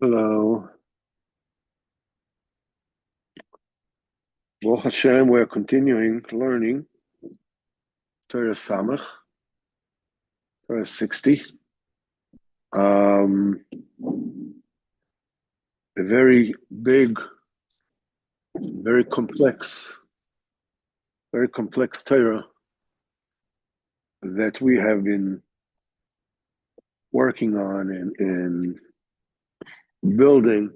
Hello. Well, Hashem, we're continuing learning Torah Samach, Torah 60. A very big, very complex Torah that we have been working on and building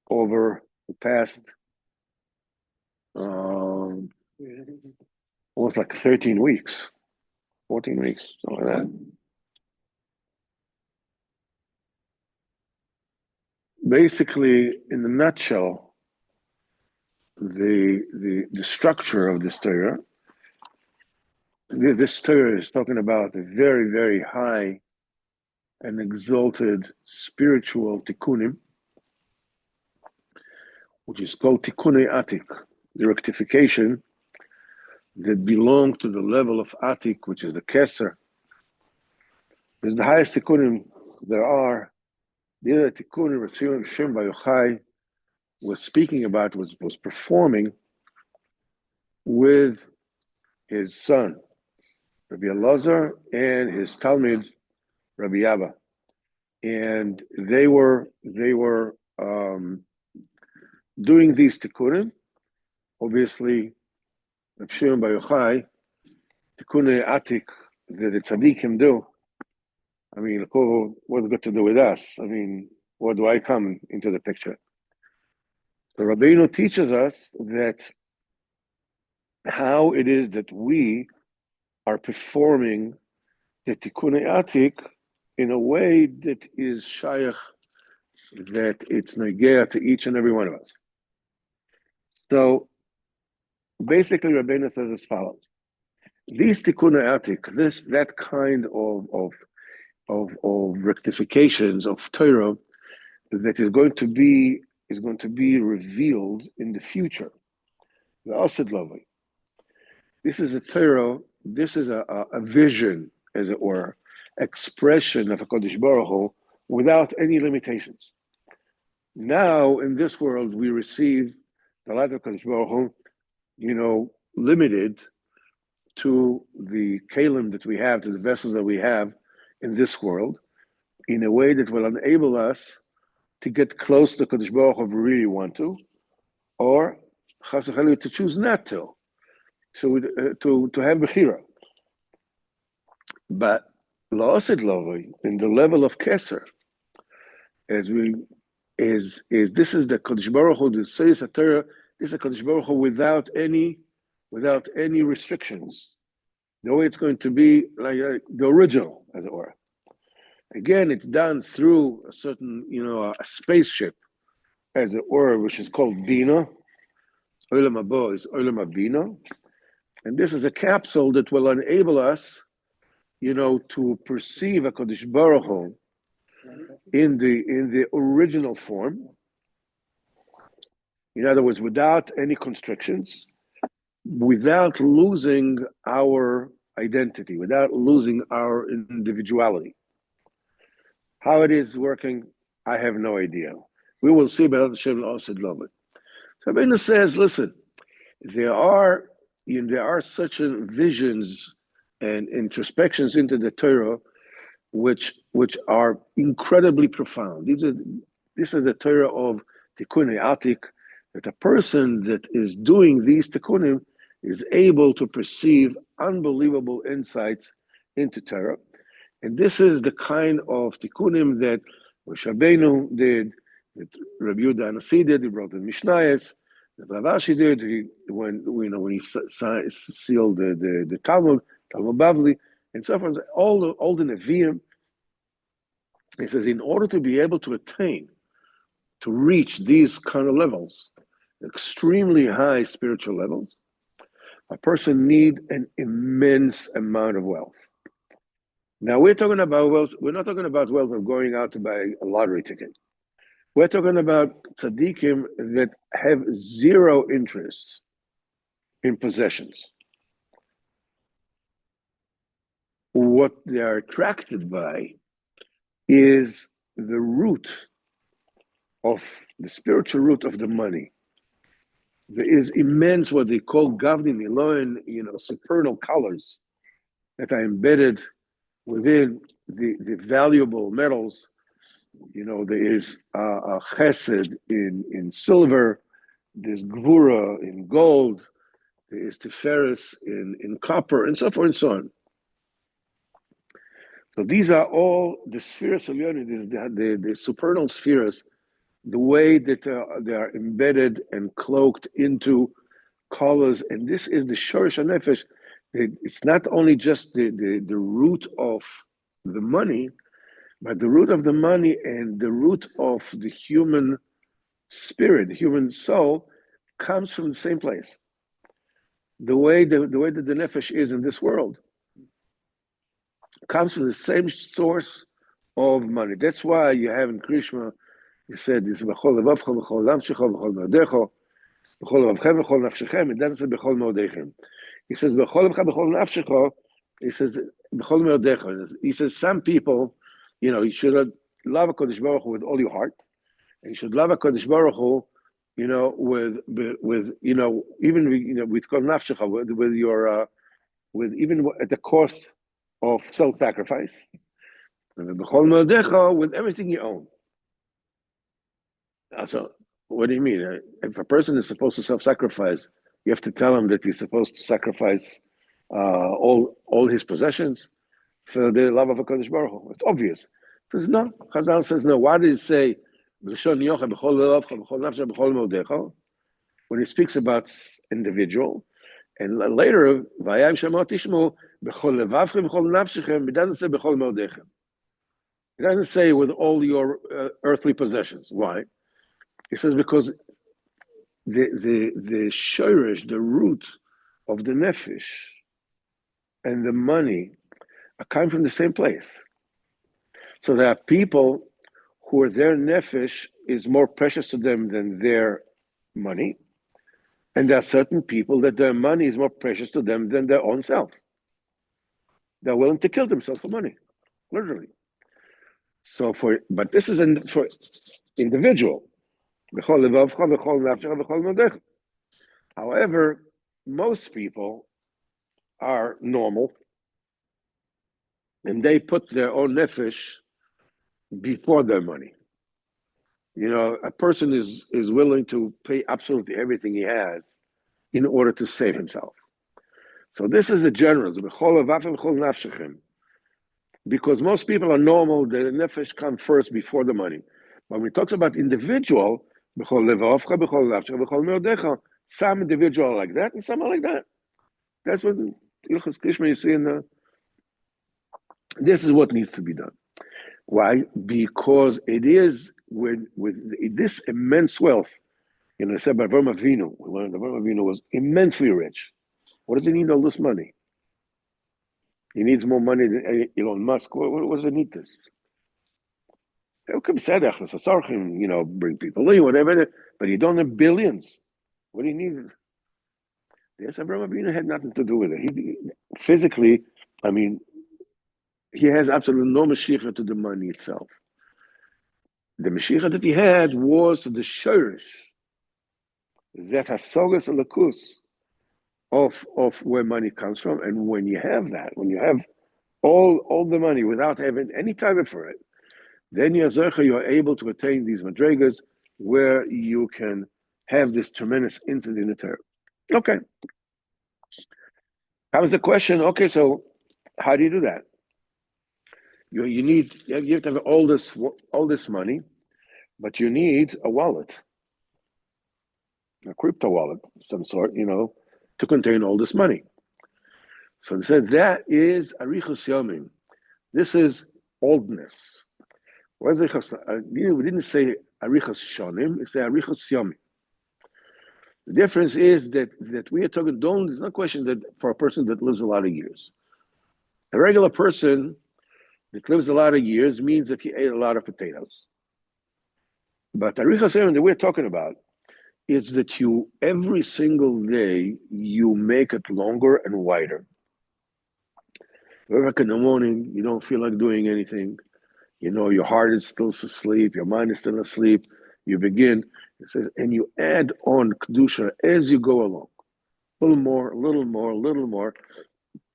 over the past almost like 13 weeks, 14 weeks, something like that. Basically, in a nutshell, the structure of this Torah, this Torah is talking about a very, very high and exalted spiritual tikkunim, which is called tikkunei atik, the rectification that belong to the level of atik, which is the keser. It's the highest tikkunim there are. The other tikkunim Hashem Bar Yochai was speaking about, was performing with his son, Rabbi Elazar, and his Talmid, Rabbi Abba. And they were doing these tikkunim. Obviously, Hashem Bar Yochai, tikkunei atik that the tzaddikim do. I mean, what's got to do with us? I mean, what do I come into the picture? So Rabbeinu teaches us that how it is that we are performing the tikkunei atik in a way that is shayach, that it's negea to each and every one of us. So basically, Rabbeinu says as follows: these tikkunei atik, that kind of rectifications of Torah that is going to be revealed in the future. The Asid Lovely. This is a Torah, this is a vision, as it were, expression of a Kodesh Baruch Hu without any limitations. Now, in this world, we receive the light of Kodesh Baruch Hu, limited to the kalim that we have, to the vessels that we have in this world, in a way that will enable us to get close to Kodesh Baruch Hu if we really want to, or chas v'chalila to choose not to. So to have bechira. But la'asid lovei, in the level of keser, this is the Kodesh Baruch Hu, the Seis HaTorah, this is the Kodesh Baruch Hu without any restrictions. The way it's going to be like the original, as it were. Again, it's done through a certain, a spaceship, as it were, which is called Bina. Olam Haba is Olam HaBina. And this is a capsule that will enable us, to perceive a Kodesh Baruch Hu in the original form. In other words, without any constrictions, without losing our identity, without losing our individuality. How it is working, I have no idea. We will see about Hashem Asid Lovei. So Rabbeinu says, listen, there are such visions and introspections into the Torah which are incredibly profound. This is the Torah of tikkunei atik, that a person that is doing these tikkunim is able to perceive unbelievable insights into Torah. And this is the kind of tikkunim that Moshe Rabbeinu did, that Rabbi Yehuda Anasi did, he wrote the Mishnayos, that Rav Ashi did, when he sealed the Talmud Bavli, and so forth, all the Nevi'im. He says, in order to be able to reach these kind of levels, extremely high spiritual levels, a person needs an immense amount of wealth. Now, we're talking about wealth. We're not talking about wealth of going out to buy a lottery ticket. We're talking about tzaddikim that have zero interest in possessions. What they are attracted by is the root of the spiritual root of the money. There is immense what they call Gavdin Eloin, supernal colors that are embedded within the valuable metals. There is chesed in silver, there's gvura in gold, there is tiferes in copper, and so forth and so on. So these are all the spheres of the supernal spheres, the way that they are embedded and cloaked into colors. And this is the shorish nefesh. It's not only just the root of the money, but the root of the money and the root of the human spirit, the human soul, comes from the same place. The way that the nefesh is in this world comes from the same source of money. That's why you have in Krishma, he said, "This b'chol levavcha, b'chol nafshecha, b'chol meodecha, b'chol levavchem, b'chol nafshechem." It doesn't say b'chol meodechem. He says b'chol levavcha, b'chol nafshecha. He says b'chol meodecha. He says some people, you should love HaKadosh Baruch Hu with all your heart, and you should love HaKadosh Baruch Hu, with even with kol nafshecha, with your with even at the cost of self-sacrifice, and b'chol meodecha, with everything you own. So, what do you mean? If a person is supposed to self-sacrifice, you have to tell him that he's supposed to sacrifice all his possessions for the love of HaKadosh Baruch Hu. It's obvious. It says no. Chazal says no. Why did it say when he speaks about individual, and later it doesn't say it doesn't say with all your earthly possessions. Why? He says because the shirish, the root of the nefesh and the money are coming from the same place. So there are people who are their nefesh is more precious to them than their money. And there are certain people that their money is more precious to them than their own self. They're willing to kill themselves for money, literally. But this is for individual. However, most people are normal, and they put their own nefesh before their money. A person is willing to pay absolutely everything he has in order to save himself. So this is the general, because most people are normal, the nefesh comes first before the money. When we talk about individual, some individual are like that, and some are like that. That's what Ilchus Krishma you see this is what needs to be done. Why? Because it is with this immense wealth. Said by Avraham Avinu, we learned Avraham Avinu was immensely rich. What does he need all this money? He needs more money than Elon Musk. What does he need this? Bring people in, whatever, but you don't have billions. What do you need? Yes, Avraham Avinu had nothing to do with it. He physically, he has absolutely no Mashiach to the money itself. The Mashiach that he had was the shirish, that hasogas alakus of where money comes from. And when you have that, when you have all the money without having any time for it, then you're able to attain these madrigas where you can have this tremendous insight in the Torah. Okay. Comes the question, okay, so how do you do that? You have to have all this money, but you need a wallet, a crypto wallet of some sort, to contain all this money. So they said that is arichos yomim. This is oldness. We didn't say arichos shonim, we say arichos yomim. The difference is that we are talking. There's no question that for a person that lives a lot of years, a regular person that lives a lot of years means that he ate a lot of potatoes. But arichos yomim that we're talking about is that you every single day you make it longer and wider. You wake up in the morning, you don't feel like doing anything. Your heart is still asleep, your mind is still asleep. You begin, it says, and you add on Kedusha as you go along. A little more, a little more, a little more,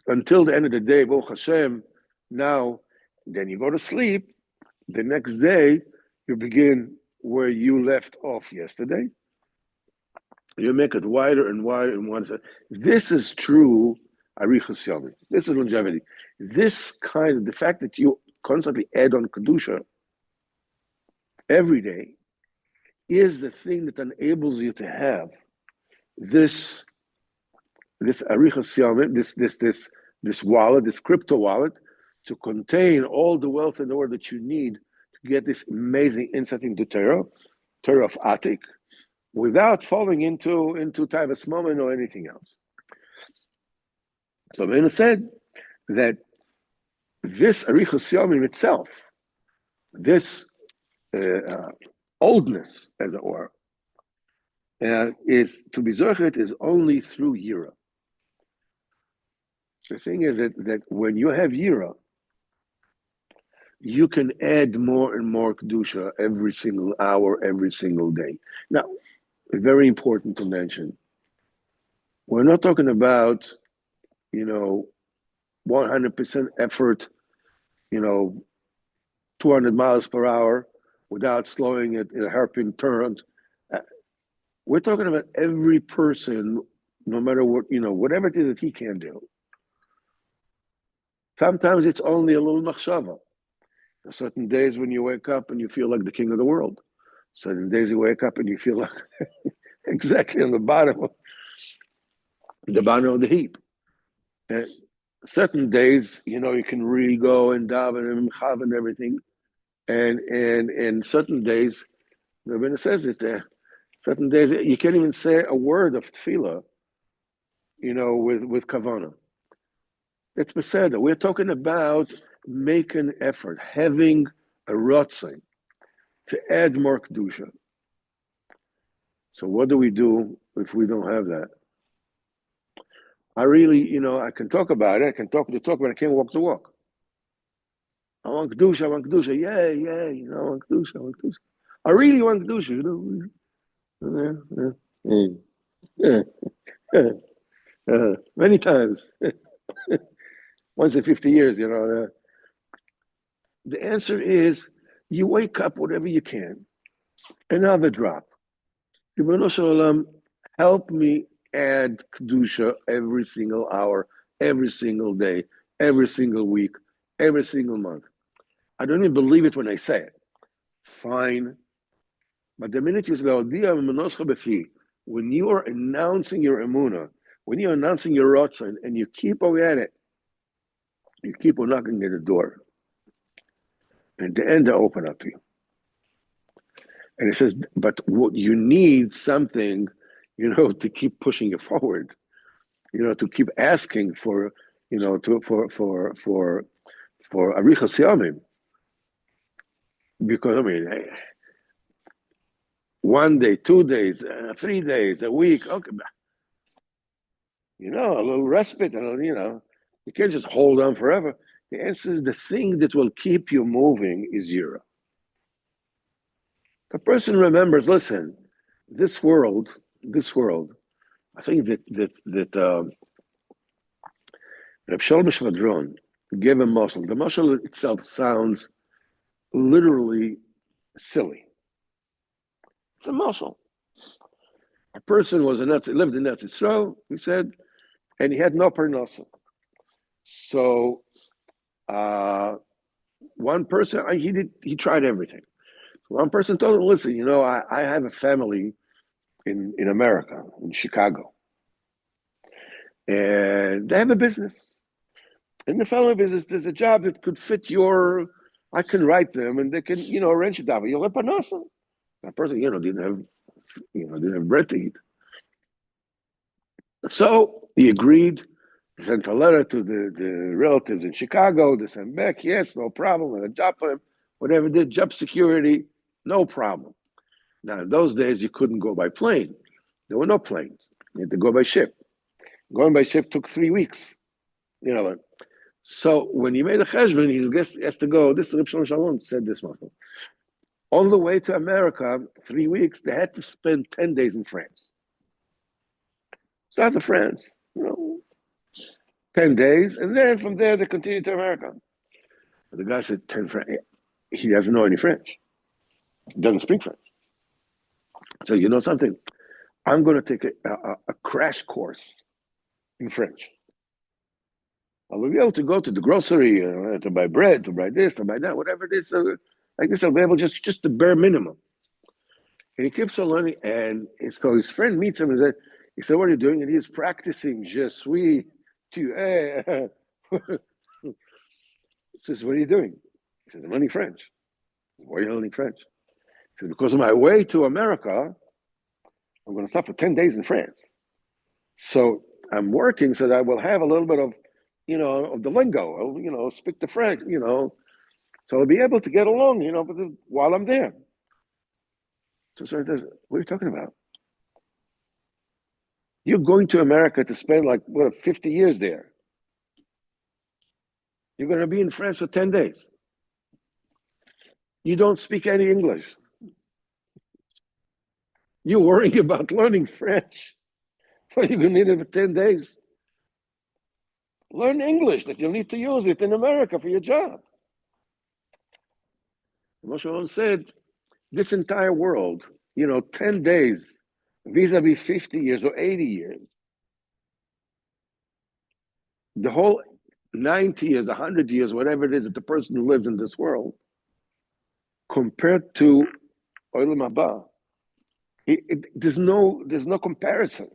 until the end of the day, Baruch Hashem, now, then you go to sleep. The next day, you begin where you left off yesterday. You make it wider and wider and wider. This is true Arichas Yomim. This is longevity. The fact that you constantly add on Kedusha every day is the thing that enables you to have this Arichas Yomim, this wallet, this crypto wallet, to contain all the wealth in the world that you need to get this amazing insight into Torah of Atik, without falling into Taivas Moment or anything else. So Mena said that this Arichas Yomim itself, this oldness, as it were, is to be Zochet is only through Yira. The thing is that when you have Yira, you can add more and more Kedusha every single hour, every single day. Now, very important to mention, we're not talking about, 100% effort, 200 miles per hour without slowing it in a hairpin turn. We're talking about every person, no matter what, whatever it is that he can do. Sometimes it's only a little machshava. Certain days when you wake up and you feel like the king of the world. Certain days you wake up and you feel like exactly on the bottom of the heap. And certain days, you can really go and daven and chav and everything. And certain days, the Rebbeinu says it there. Certain days you can't even say a word of tefillah, with kavanah. It's beseder. We're talking about making an effort, having a rotzing to add more kedusha. So what do we do if we don't have that? I really, I can talk about it. I can talk the talk, but I can't walk the walk. I want kedusha. Yeah, I want kedusha. I really want kedusha. Many times. Once in 50 years, The answer is, you wake up whatever you can. Another drop. Ribono Shel Olam, help me add Kedusha every single hour, every single day, every single week, every single month. I don't even believe it when I say it. Fine. But the minute you say, when you are announcing your emunah, when you're announcing your rotzon, and you keep on at it, you keep on knocking at the door. And at the end, they open up to you. And it says, but what you need something, to keep pushing you forward, to keep asking for Arichas Yomim. Because, 1 day, 2 days, 3 days, a week, okay. A little respite, you can't just hold on forever. The answer is the thing that will keep you moving is Yira. The person remembers, listen, this world, I think that Reb Shalom Shvadron gave a mashal. The mashal itself sounds literally silly. It's a mashal. A person lived in Eretz Yisrael, he said, and he had no parnasa. So one person, he tried everything. One person told him, listen, I have a family in America, in Chicago. And they have a business. In the family business, there's a job that could fit I can write them and they can, arrange it out. You'll have parnasa. That person, didn't have bread to eat. So he agreed. He sent a letter to the relatives in Chicago. They sent back, yes, no problem. And a job for him, whatever did, job security, no problem. Now, in those days, you couldn't go by plane. There were no planes. You had to go by ship. Going by ship took 3 weeks. So when he made a cheshbon, he has to go. This Reb Shlomo Shalom said this much. All the way to America, 3 weeks, they had to spend 10 days in France. Start to France, 10 days, and then from there they continue to America. But the guy said 10 French. He doesn't know any French. He doesn't speak French. So you know something? I'm going to take a crash course in French. I will be able to go to the grocery to buy bread, to buy this, to buy that, whatever it is. Like this, I'll be able just the bare minimum. And he keeps on learning, and his friend meets him and he said, what are you doing? And he's practicing je suis, tu es. He says, what are you doing? He says, I'm learning French. Why are you learning French? He said, because on my way to America, I'm going to stop for 10 days in France. So I'm working so that I will have a little bit of, of the lingo, I'll, speak the French, so I'll be able to get along, while I'm there. So he says, what are you talking about? You're going to America to spend 50 years there. You're going to be in France for 10 days. You don't speak any English. You're worrying about learning French. What are you going to need it for 10 days? Learn English that you'll need to use it in America for your job. Moshe Malone said, this entire world, 10 days, vis-a-vis 50 years or 80 years, the whole 90 years, 100 years, whatever it is that the person who lives in this world, compared to Olam Haba, there's no comparison.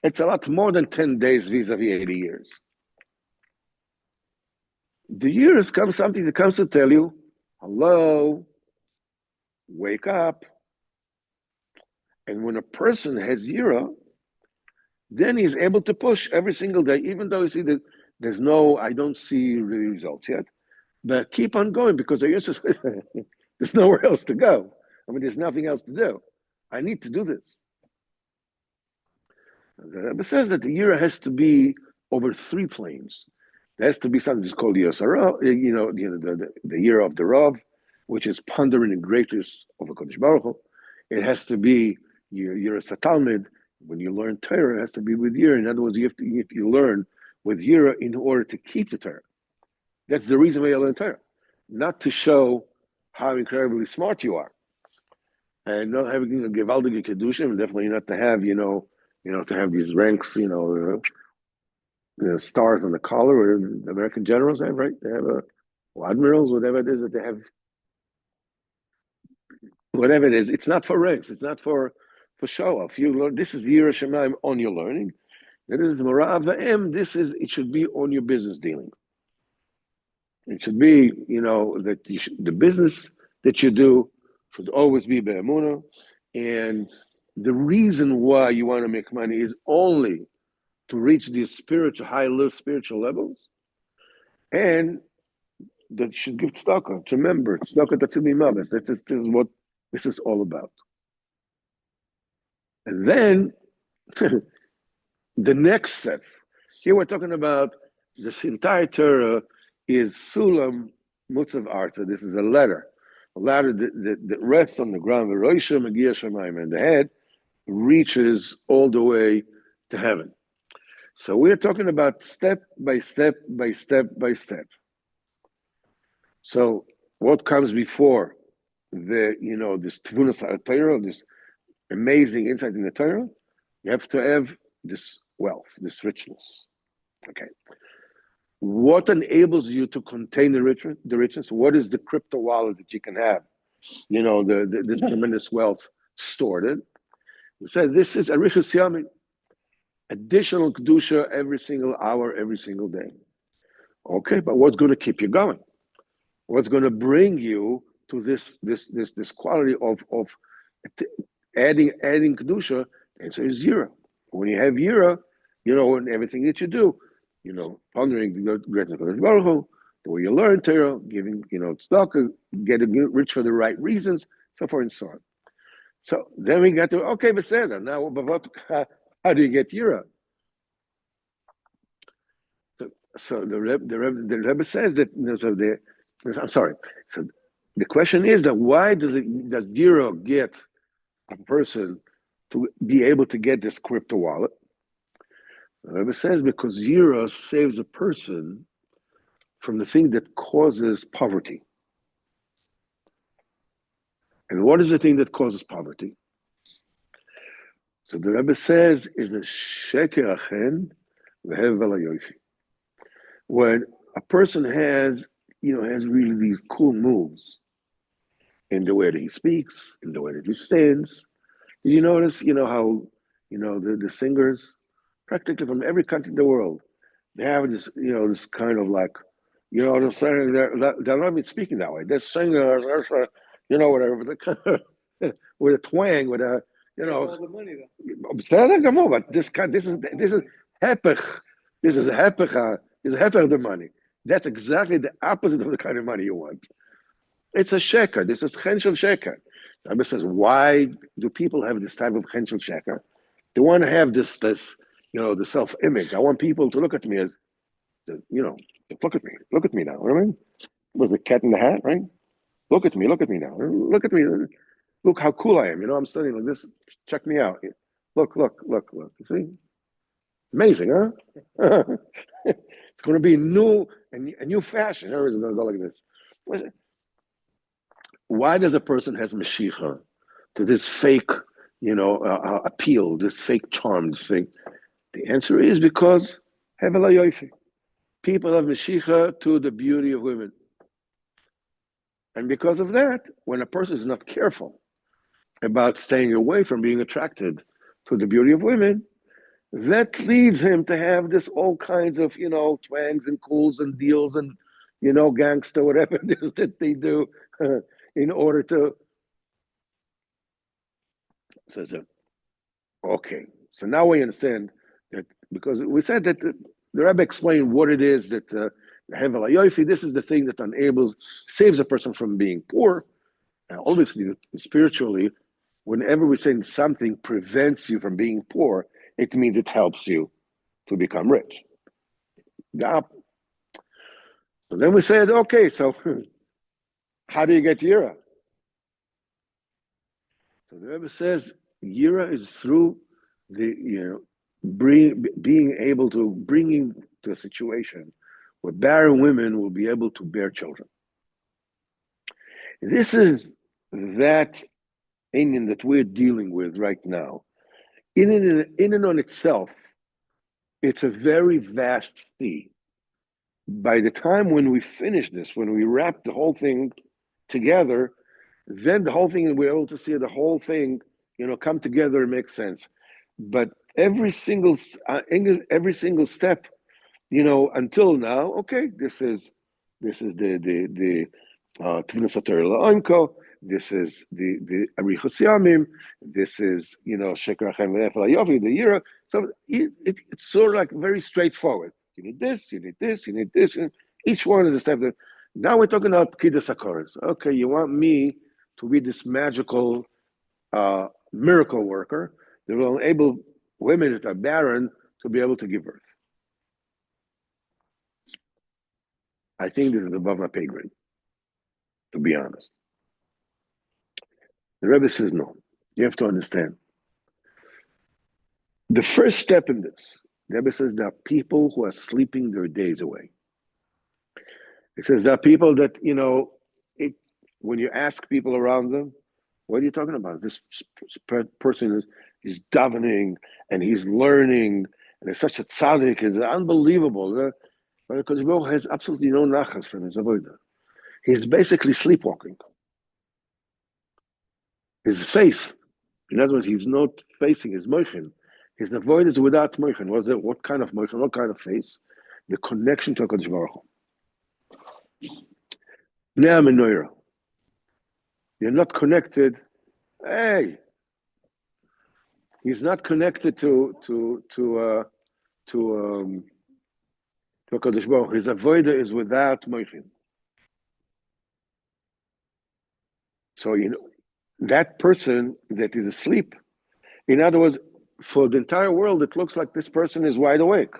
It's a lot more than 10 days vis-a-vis 80 years. The years come something that comes to tell you, hello, wake up. And when a person has yira, then he's able to push every single day, even though you see that I don't see really results yet. But keep on going because there's nowhere else to go. There's nothing else to do. I need to do this. The Rebbe says that the yira has to be over 3 planes. There has to be something that's called Yosara, the year of the Rav, which is pondering the greatness of a Kodesh Baruch Hu. It has to be your Talmud. When you learn Torah, it has to be with Yira. In other words, you learn with Yira in order to keep the Torah. That's the reason why you learn Torah, not to show how incredibly smart you are, and not having a gewaldige kedusha, and definitely not to have to have these ranks, the stars on the collar, or the American generals have, right? They have admirals, whatever it is that they have. Whatever it is, it's not for ranks. It's not for show off. You learn. This is Yira Shemaim on your learning. That is Morah V'em. It should be on your business dealing. It should be, that the business that you do should always be be'emunah, and the reason why you want to make money is only to reach these spiritual levels, and that you should give tzedakah. Remember, tzedakah tatzil mimaves. This is what this is all about. And then the next step. Here we're talking about this entire Torah is Sulam Mutzav Arta. This is a ladder that rests on the ground. And the head reaches all the way to heaven. So we're talking about step by step by step by step. So what comes before this Tvunas Torah, this amazing insight in the Torah? You have to have this wealth, this richness. Okay. What enables you to contain the richness? What is the crypto wallet that you can have? This tremendous wealth stored in. We said this is Arichas Yamin, additional kedusha every single hour, every single day. Okay, but what's going to keep you going? What's going to bring you to this quality of adding kedusha? The answer is yira. When you have yira, in everything that you do, pondering the greatness of Baruch Hu, the way you learn Torah, giving, tzedakah, getting rich for the right reasons, so forth and so on. So then we got to, okay, Beseder. Now, how do you get Yira? So So the Rebbe says that. I'm sorry. So the question is that why does Zero get a person to be able to get this crypto wallet? The Rebbe says because Zero saves a person from the thing that causes poverty. And what is the thing that causes poverty? So the Rebbe says is the sheker achen v'hevel hayofi. When a person has really these cool moves in the way that he speaks, in the way that he stands. Did you notice, how, the singers, practically from every country in the world, they have this, this kind of like, they're saying they're not even speaking that way. They're singers, whatever, with a twang, with a, all the money. But this is hepech. This is hepech. This is hepech the money. That's exactly the opposite of the kind of money you want. It's a sheker. This is chenshel sheker. The Rebbe says, why do people have this type of chenshel sheker? They want to have this, the self-image. I want people to look at me as, look at me now. You know what I mean? Was the cat in the hat, right? Look at me now. Look at me. Look how cool I am. I'm studying like this. Check me out. Look. You see? Amazing, huh? It's going to be a new fashion. Everything's going to go like this. Why does a person has Mashiach to this fake, appeal, this fake charm, this fake? The answer is because Hevel HaYofi. People have Mashiach to the beauty of women. And because of that, when a person is not careful about staying away from being attracted to the beauty of women, that leads him to have this all kinds of, twangs and cools and deals and, gangster, whatever it is that they do in order to. So, okay. So now we understand that, because we said that the Rebbe explained what it is that Hevel HaYofi, this is the thing that saves a person from being poor. And obviously, spiritually, whenever we say something prevents you from being poor, it means it helps you to become rich. Yeah. So then we said, okay, so how do you get Yira? So the Rebbe says, Yira is through the, being able to bringing to a situation where barren women will be able to bear children. This is that Indian that we're dealing with right now. In and on itself, it's a very vast sea. By the time when we finish this, when we wrap the whole thing together, then the whole thing, we're able to see the whole thing, come together and make sense. But every single step, until now, okay, this is the Tvinas HaTorah La'omko. This is the Arichos Yamim. This is Sheker Achen v'Hevel HaYofi, the Yira. So it's sort of like very straightforward. You need this. You need this. You need this. And each one is a step. Now we're talking about Pkidas HaKoros. Okay, you want me to be this magical miracle worker that will enable women that are barren to be able to give birth. I think this is above my pay grade, to be honest. The Rebbe says no. You have to understand. The first step in this, the Rebbe says there are people who are sleeping their days away. He says there are people that, when you ask people around them, what are you talking about? This person is davening and he's learning and he's such a tzaddik, it's unbelievable. But because Baruch has absolutely no nachas from his avodah. He's basically sleepwalking. His face, in other words, he's not facing his moichin. His avodah is without moichin. What kind of moichin? What kind of face? The connection to HaKadosh Baruch Hu. Now menorah. You're not connected. Hey, he's not connected to HaKadosh Baruch Hu. His avodah is without moichin. So that person that is asleep. In other words, for the entire world, it looks like this person is wide awake.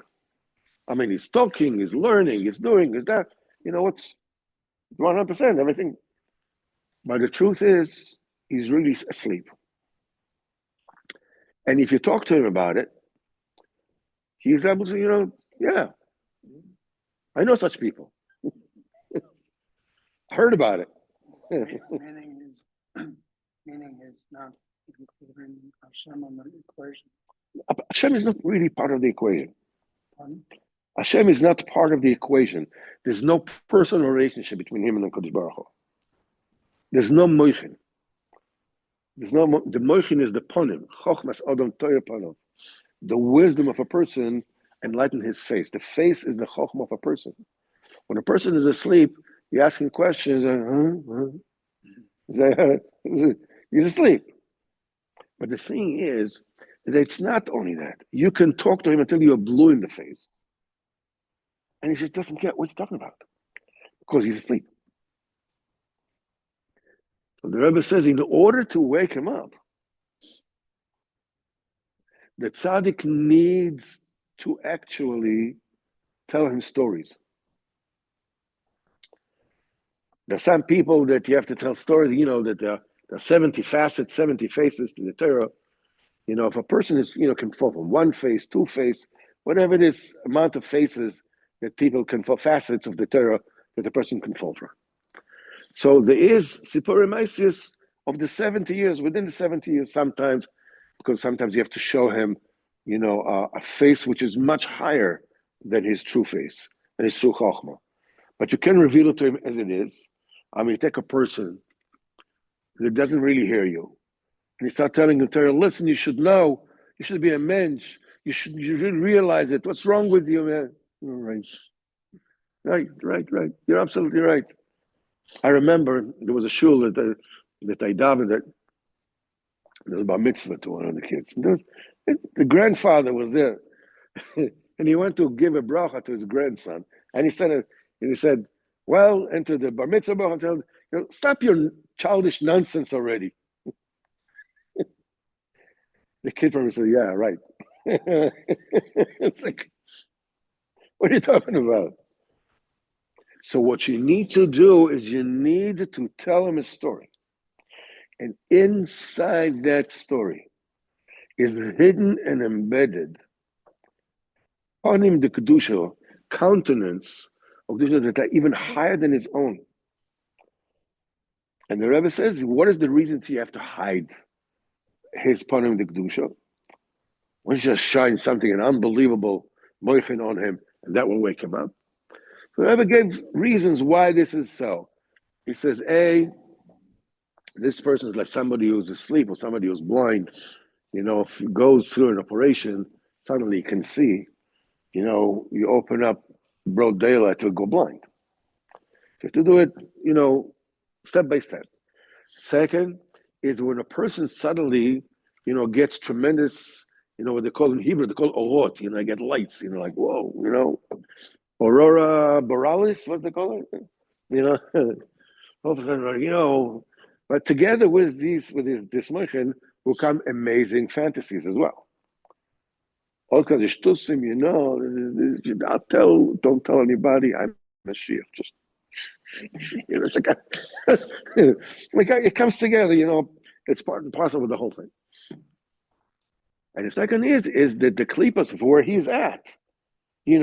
I mean, he's talking, he's learning, he's doing, he's that. What's 100%, everything. But the truth is, he's really asleep. And if you talk to him about it, he's able to, yeah, I know such people. Heard about it. Meaning is not including Hashem in the equation. Hashem is not really part of the equation. Hashem is not part of the equation. There's no personal relationship between him and the Kodesh Baruch Hu. There's no moichin. The moichin is the ponim. Chochmas Adam Torah ponim. The wisdom of a person enlighten his face. The face is the chochma of a person. When a person is asleep, you ask him questions, he's asleep. But the thing is that it's not only that. You can talk to him until you're blue in the face. And he just doesn't get what you're talking about. Because he's asleep. So the Rebbe says, in order to wake him up, the tzaddik needs to actually tell him stories. There are some people that you have to tell stories, that there are 70 facets, 70 faces to the Torah. If a person is, can fall from one face, two face, whatever it is, amount of faces that people can fall, facets of the Torah that a person can fall from. So there is Sipurim Isis of the 70 years, within the 70 years sometimes, because sometimes you have to show him, a face which is much higher than his true face, than his true chokhmah. But you can reveal it to him as it is. I mean, take a person that doesn't really hear you, and you start telling him, listen, you should know, you should be a mensch, you should realize it. What's wrong with you, man? Right. You're absolutely right. I remember there was a shul that I davened at. There was a bar mitzvah to one of the kids. And the grandfather was there, and he went to give a bracha to his grandson, and he said, well, enter the bar mitzvah bracha and tell him, stop your childish nonsense already. The kid probably said, yeah, right. It's like, what are you talking about? So what you need to do is you need to tell him a story. And inside that story is hidden and embedded on him the Kedusha, countenance of Kedusha that are even higher than his own. And the Rebbe says, what is the reason you have to hide his Panim the Kedusha? Why don't you just shine something, an unbelievable moichin on him, and that will wake him up? So the Rebbe gave reasons why this is so. He says, A, this person is like somebody who's asleep or somebody who's blind. If he goes through an operation, suddenly he can see. You open up broad daylight, he'll go blind. You have to do it, step by step. Second is when a person suddenly, gets tremendous, what they call in Hebrew, they call orot, get lights, like, whoa, aurora borealis, what they call it? All of a sudden, but together with this moichin will come amazing fantasies as well. All kinds of shtusim, don't tell anybody I'm a shiur. Just, it's like it comes together, it's part and parcel with the whole thing. And the second is that the klipas of where he's at, he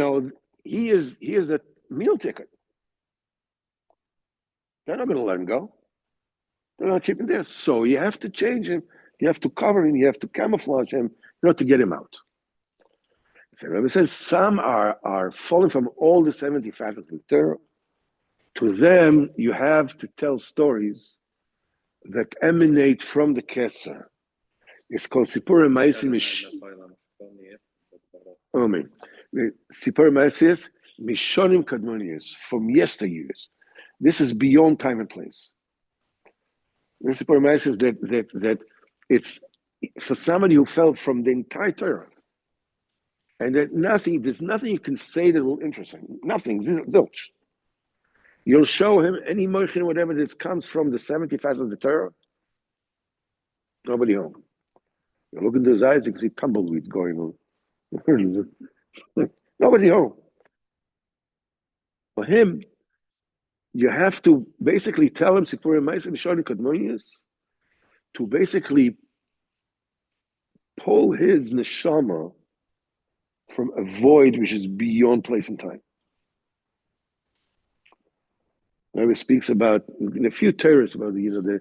is a meal ticket. They're not going to let him go. They're not keeping this. So you have to change him. You have to cover him. You have to camouflage him, to get him out. So Rebbe says some are falling from all the 70 facets of the Torah. To them, you have to tell stories that emanate from the Keser. It's called Sipurim Ma'asim Sipurim Ma'asim Mishonim Kadmoniyos, from yesteryears. This is beyond time and place. The Sipurim Ma'asim is that it's for somebody who fell from the entire Torah. And that there's nothing you can say that will interest him. Nothing, zilch. You'll show him any moichin, whatever this comes from the 70 facets of the Torah. Nobody home. You look into his eyes, you can see tumbleweeds going on. Nobody home. For him, you have to basically tell him to basically pull his neshama from a void which is beyond place and time. Rabbi speaks about in a few Torahs about the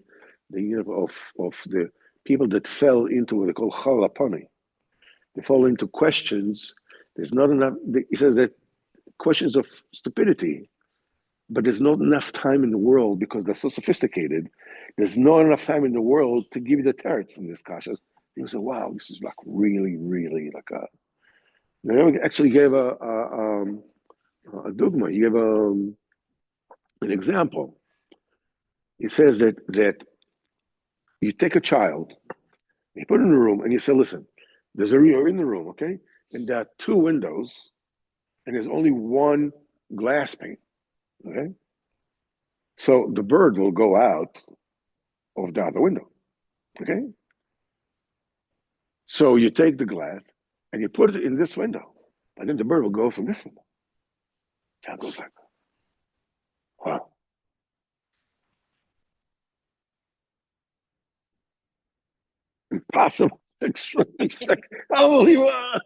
of the people that fell into what they call chalapani. They fall into questions. There's not enough. He says that questions of stupidity, but there's not enough time in the world because they're so sophisticated. There's not enough time in the world to give you the teretz in this kasha. You say, "Wow, this is like really, really like a." The Rebbe actually gave a dogma. He gave an example. He says that you take a child, you put it in a room, and you say, "Listen, you're in the room, okay, and there are two windows, and there's only one glass pane, okay. So the bird will go out of the other window, okay. So you take the glass and you put it in this window, and then the bird will go from this window. Child goes like, wow." Impossible. Holy wow.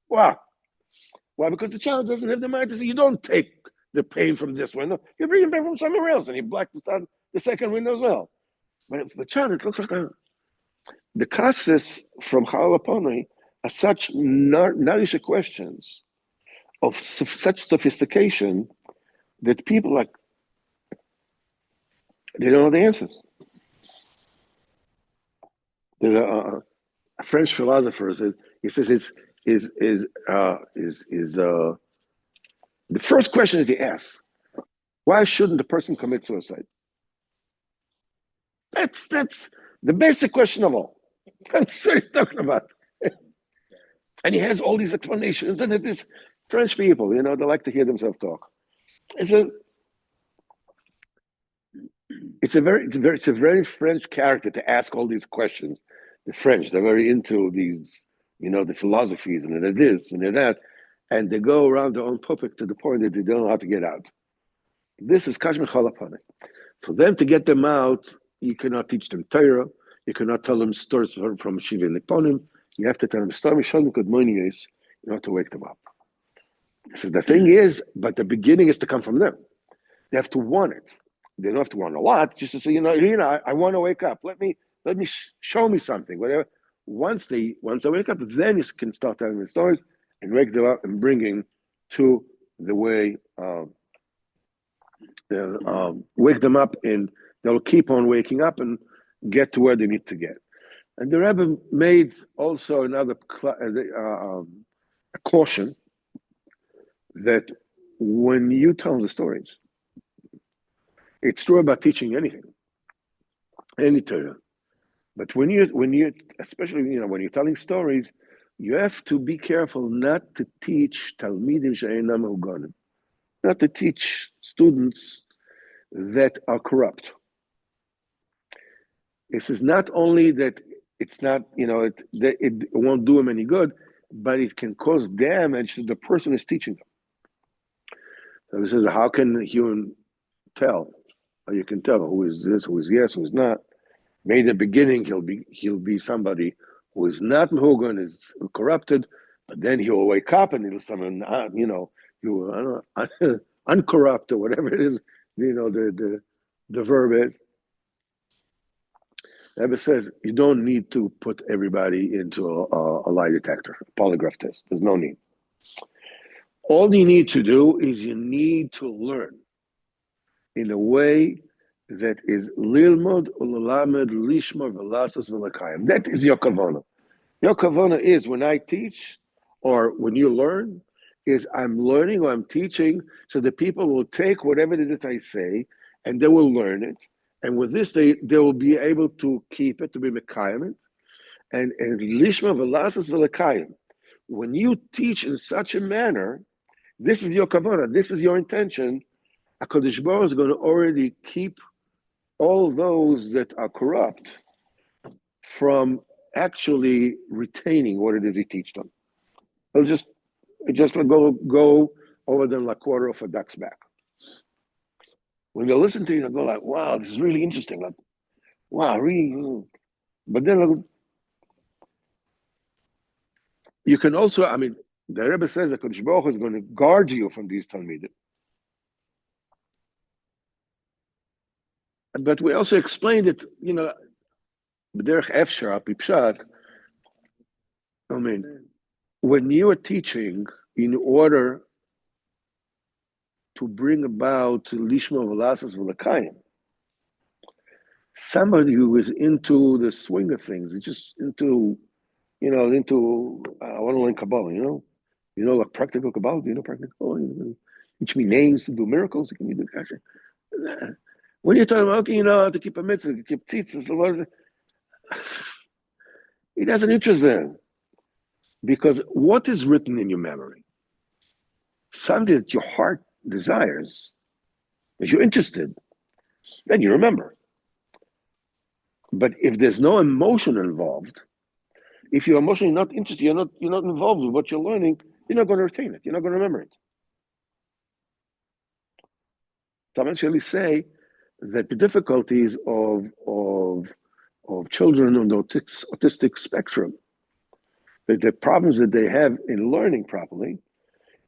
Why? Because the child doesn't have the mind to say, you don't take the pain from this window, you bring it back from somewhere else, and you black the second window as well. But for the child, it looks like the kasses from Halaponi are such nourished questions of such sophistication that people they don't know the answers. There's a French philosopher said, he says the first question that he asks, why shouldn't the person commit suicide? That's the basic question of all. That's what he's talking about. And he has all these explanations, and it is French people, they like to hear themselves talk. It's a very French character to ask all these questions. The French, they're very into these, the philosophies and the this and the that, and they go around their own topic to the point that they don't know how to get out. This is Kashmir Chalapane. For them to get them out, you cannot teach them Torah, you cannot tell them stories from Shiva and Niponim, you have to tell them stories in order to wake them up. So the thing is, but the beginning is to come from them. They have to want it. They don't have to want a lot, just to say, I want to wake up. Let me show me something, whatever. Once they wake up, then you can start telling the stories and wake them up and bringing to the way, wake them up, and they'll keep on waking up and get to where they need to get. And the Rebbe made also another a caution that when you tell the stories, it's true about teaching anything, any Torah. But when you especially when you're telling stories, you have to be careful not to teach talmidim she'einam mehuganim, not to teach students that are corrupt. This is not only that it's not it won't do them any good, but it can cause damage to the person who's teaching them. So he says, how can a human tell? You can tell who is this, who is yes, who is not. Maybe in the beginning he'll be somebody who is not mehugan, is corrupted, but then he'll wake up and he'll summon, uncorrupt or whatever it is, the verb is. The Rebbe says you don't need to put everybody into a lie detector, a polygraph test. There's no need. All you need to do is you need to learn in a way that is lilmod ulalamed lishma velasas velakayim. That is your kavana. Your kavana is when I teach or when you learn, is I'm learning or I'm teaching so that people will take whatever it is that I say and they will learn it. And with this, they will be able to keep it, to be mekayim it. And lishma velasas velakayim. When you teach in such a manner, this is your kavana, this is your intention. HaKadosh Baruch Hu is going to already keep all those that are corrupt from actually retaining what it is he teach them. They'll just go over them like quarter of a duck's back. When they listen to you, they go like, wow, this is really interesting. Like, wow, really. But then you can also, I mean, the Rebbe says that Kodesh Baruch Hu is going to guard you from these Talmidim. But we also explained it, B'derech Efshar, Pipshat. I mean, when you are teaching in order to bring about Lishma V'Lasas V'Lakayim, somebody who is into the swing of things, just into, I want to learn Kabbalah, like practical Kabbalah, practical, teach me names to do miracles, can you do kasha? When you're talking about, okay, to keep a mitzvah, to keep tzitzis, he doesn't interest there. Because what is written in your memory? Something that your heart desires, that you're interested, then you remember. But if there's no emotion involved, if you're emotionally not interested, you're not involved with what you're learning, you're not going to retain it. You're not going to remember it. So I'm actually say that the difficulties of children on the autistic spectrum, that the problems that they have in learning properly,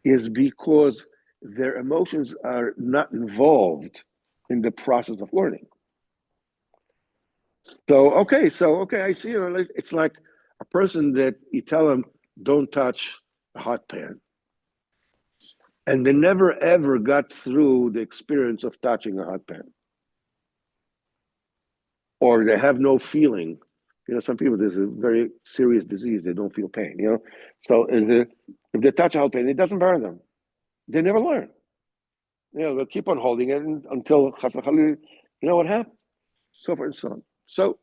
is because their emotions are not involved in the process of learning. So okay, I see. It's like a person that you tell them don't touch a hot pan, and they never ever got through the experience of touching a hot pan, or they have no feeling. Some people, there's a very serious disease, they don't feel pain. So if they touch a hot pan, it doesn't burn them. They never learn. They'll keep on holding it until what happened, so forth and so on. So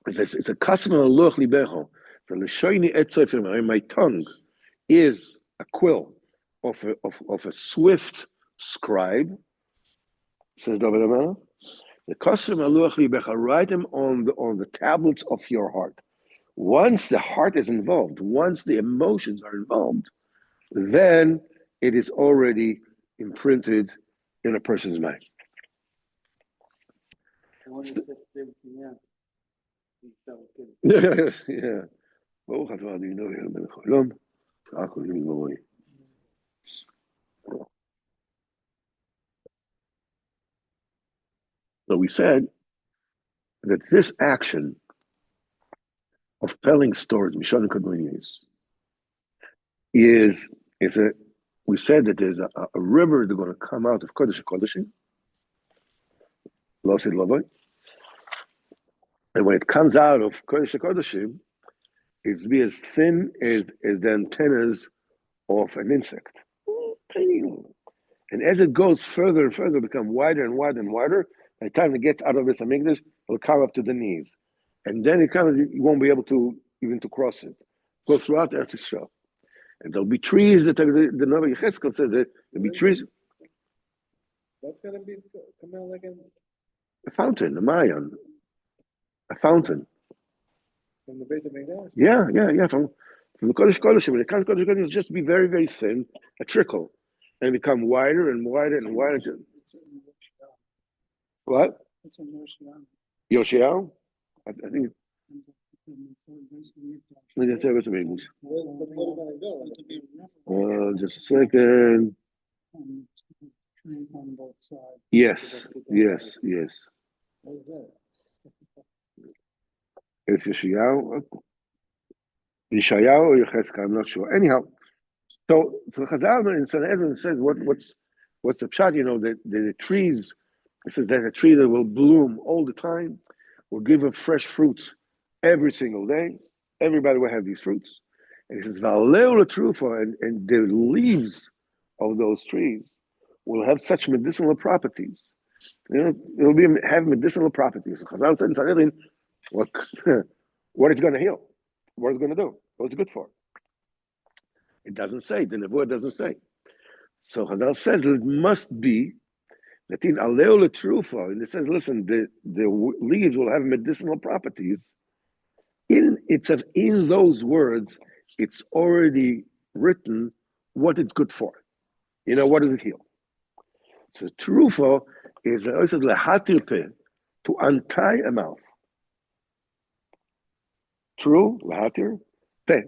it's a customer loch libecho. So l'shoini etzofer, my tongue is a quill of a swift scribe. Says David Amel. The customer loch libecha, write them on the tablets of your heart. Once the heart is involved, once the emotions are involved, then it is already imprinted in a person's mind. Yeah. So we said that this action of telling stories, Mishan Kadmonis, we said that there's a river that's going to come out of Kodesh Kodeshim, Losid Lavoy. And when it comes out of Kodesh Kodeshim, it's be as thin as the antennas of an insect. Tiny little. And as it goes further and further, become wider and wider and wider, by the time it gets out of its amygdala, it'll come up to the knees. And then you won't be able to even to cross it. Go throughout the Eretz Yisrael. And there'll be trees that the Novi Yechezkel says that there'll be trees. What's going to be come out like a fountain, a Mayan. A fountain. From the Beit HaMikdash? Yeah. From the Kodesh Kodeshim. When it comes to Kodesh Kodeshim, it'll just be very, very thin, a trickle. And become wider and wider and wider. What? It's in Yoshiao? I think it's service of English. Just a second. Yes. It's Yoshiao. Yeshayahu or Yechezkel, I'm not sure. Anyhow, so Chazal in Sanhedrin says what's the pshat? The trees. It says there's a tree that will bloom all the time, will give up fresh fruits every single day. Everybody will have these fruits. And he says, and the leaves of those trees will have such medicinal properties. It'll have medicinal properties. Chazal said in Sanhedrin, what it's going to heal, what it's going to do, what it's good for. It doesn't say. The Nebuah doesn't say. So Chazal says it must be that in Aleo Letrufa, and it says, listen, the leaves will have medicinal properties. In those words, it's already written what it's good for. What does it heal? So trufa is also lehatir peh, to untie a mouth. True, lehatir peh.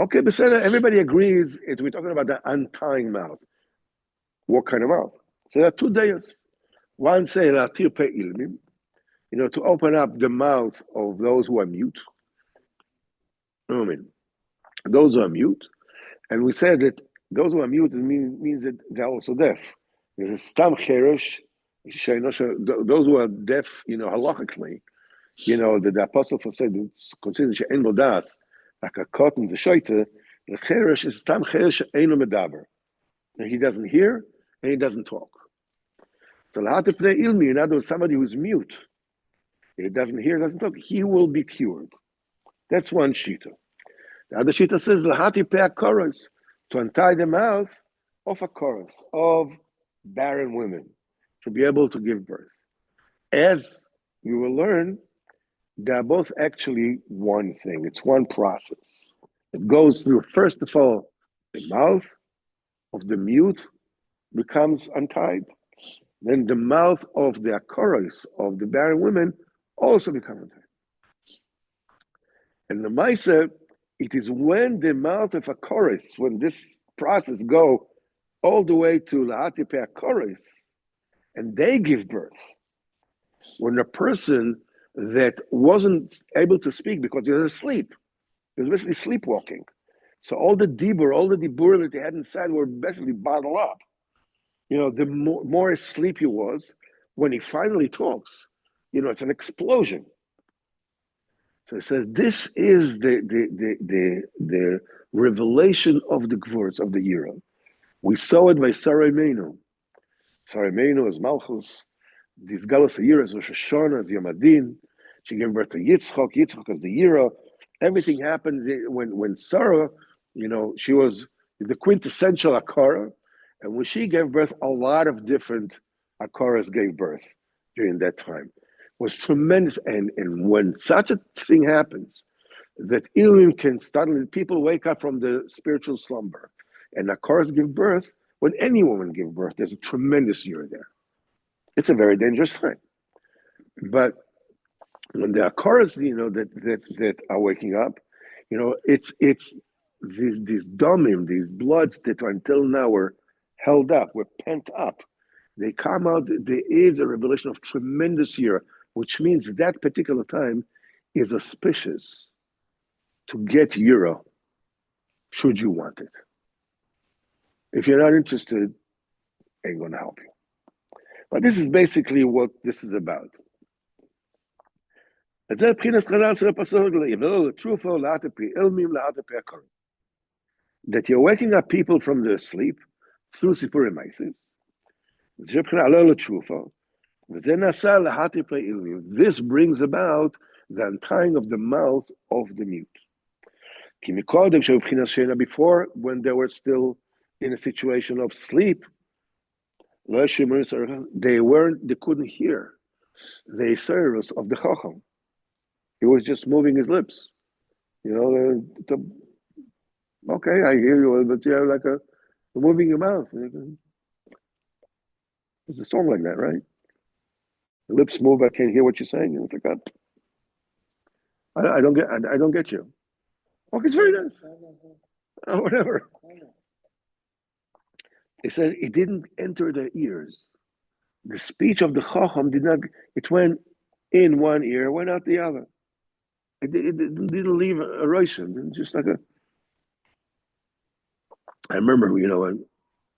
Okay, but everybody agrees we're talking about the untying mouth. What kind of mouth? So there are two days. One say lehatir peh ilmim, to open up the mouth of those who are mute. I mean, those who are mute. And we said that those who are mute means that they're also deaf. There's a stam cheresh, those who are deaf, halachically, the apostle said it's considered she'en das, like a cotton, the shoite, the cheresh is stam cheresh eino medaber. And he doesn't hear and he doesn't talk. So lahatip ilmi, in other words, somebody who's mute, he doesn't hear, doesn't talk, he will be cured. That's one shita. The other shita says lahati pe koros, to untie the mouth of a chorus of barren women to be able to give birth. As you will learn, they are both actually one thing. It's one process. It goes through, first of all, the mouth of the mute becomes untied. Then the mouth of the chorus of the barren women also becomes untied. And the Maisa, it is when the mouth of a chorus, when this process go all the way to Lahati Pe chorus, and they give birth. When a person that wasn't able to speak because he was asleep, he was basically sleepwalking. So all the dibur that he had inside were basically bottled up. The more asleep he was, when he finally talks, it's an explosion. So it says this is the revelation of the Gvurz, of the Yira. We saw it by Sarai Meinu. Sarai Meinu is Malchus. This Galus Yira is Rosh Hashanah, is Yom Adin. She gave birth to Yitzchak. Yitzchak is the Yira. Everything happened when Sarah, she was the quintessential Akara. And when she gave birth, a lot of different Akaras gave birth during that time. It was tremendous. And when such a thing happens, that Ilim can suddenly, people wake up from the spiritual slumber. And Akaras give birth, when any woman gives birth, there's a tremendous year there. It's a very dangerous thing. But when the Akaras, that are waking up, it's these domim, these bloods that until now were held up, were pent up. They come out, there is a revelation of tremendous year, which means that particular time is auspicious to get euro, should you want it. If you're not interested, ain't going to help you. But this is basically what this is about. That you're waking up people from their sleep through Sipurim Maisis. This brings about the untying of the mouth of the mute. Before, when they were still in a situation of sleep, they couldn't hear the service of the Chacham. He was just moving his lips. Okay, I hear you, but you have like moving your mouth. There's a song like that, right? The lips move, I can't hear what you're saying. And it's like that. I don't get you. Okay, it's very nice. Whatever. It says it didn't enter their ears. The speech of the Chacham did not, it went in one ear, went out the other. It didn't leave a ration. Just like I remember,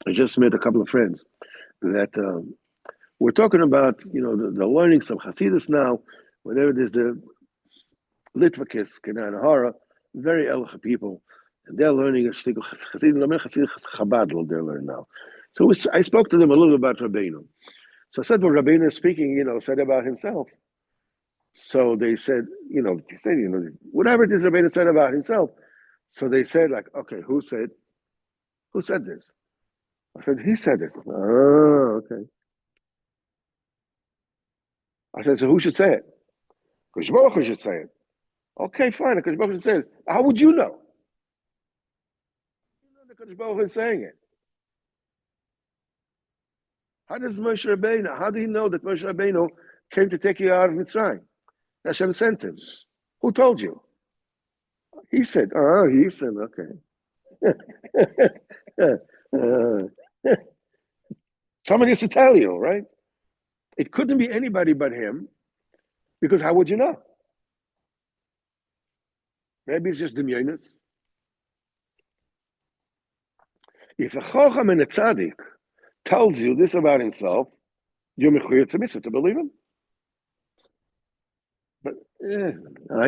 I just met a couple of friends that we're talking about, the learnings of Hasidus now, whenever there's the Litvakis, Kenan Hara, very Elcha people, and they're learning a shtick of Hasidus Chabad, what they're learning now. So I spoke to them a little about Rabbeinu. So I said what Rabbeinu is speaking, said about himself. So they said, whatever it is Rabbeinu said about himself. So they said, okay, who said this? I said, he said this. Oh, okay. I said, so who should say it? Kosh Baruch Hu should say it. Okay, fine, Kosh Baruch Hu should say it. How would you know? You know that Kosh Baruch Hu is saying it. How does Moshe Rabbeinu, how do you know that Moshe Rabbeinu came to take you out of Mitzrayim? Hashem sent him. Who told you? He said, okay. Somebody has to tell you, right? It couldn't be anybody but him, because how would you know? Maybe it's just demyonis. If a chacham and a tzaddik tells you this about himself, you're mechuyat to believe him. But